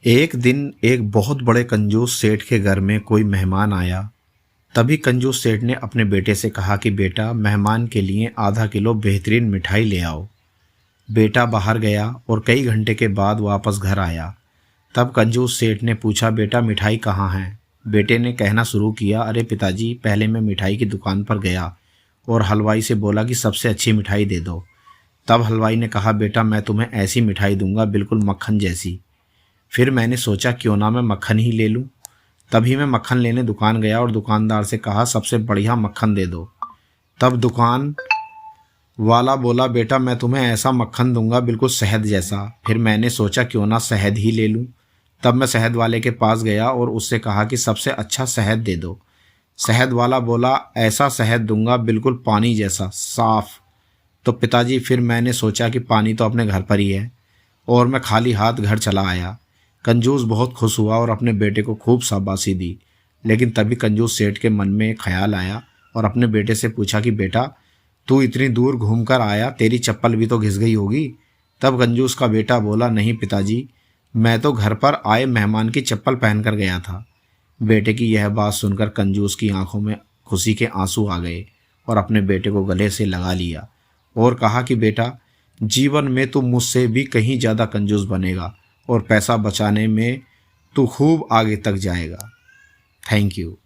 एक दिन एक बहुत बड़े कंजूस सेठ के घर में कोई मेहमान आया। तभी कंजूस सेठ ने अपने बेटे से कहा कि बेटा, मेहमान के लिए आधा किलो बेहतरीन मिठाई ले आओ। बेटा बाहर गया और कई घंटे के बाद वापस घर आया। तब कंजूस सेठ ने पूछा, बेटा मिठाई कहाँ है? बेटे ने कहना शुरू किया, अरे पिताजी, पहले मैं मिठाई की दुकान पर गया और हलवाई से बोला कि सबसे अच्छी मिठाई दे दो। तब हलवाई ने कहा, बेटा मैं तुम्हें ऐसी मिठाई दूंगा बिल्कुल मक्खन जैसी। फिर मैंने सोचा क्यों ना मैं मक्खन ही ले लूं। तभी मैं मक्खन लेने दुकान गया और दुकानदार से कहा, सबसे बढ़िया मक्खन दे दो। तब दुकान वाला बोला, बेटा मैं तुम्हें ऐसा मक्खन दूंगा बिल्कुल शहद जैसा। फिर मैंने सोचा क्यों ना शहद ही ले लूं। तब मैं शहद वाले के पास गया और उससे कहा कि सबसे अच्छा शहद दे दो। शहद वाला बोला, ऐसा शहद दूंगा बिल्कुल पानी जैसा साफ। तो पिताजी, फिर मैंने सोचा कि पानी तो अपने घर पर ही है और मैं खाली हाथ घर चला आया। कंजूस बहुत खुश हुआ और अपने बेटे को खूब शाबाशी दी। लेकिन तभी कंजूस सेठ के मन में एक ख्याल आया और अपने बेटे से पूछा कि बेटा, तू इतनी दूर घूमकर आया, तेरी चप्पल भी तो घिस गई होगी। तब कंजूस का बेटा बोला, नहीं पिताजी, मैं तो घर पर आए मेहमान की चप्पल पहनकर गया था। बेटे की यह बात सुनकर कंजूस की आंखों में खुशी के आंसू आ गए और अपने बेटे को गले से लगा लिया और कहा कि बेटा, जीवन में तू मुझसे भी कहीं ज़्यादा कंजूस बनेगा और पैसा बचाने में तू खूब आगे तक जाएगा। Thank you.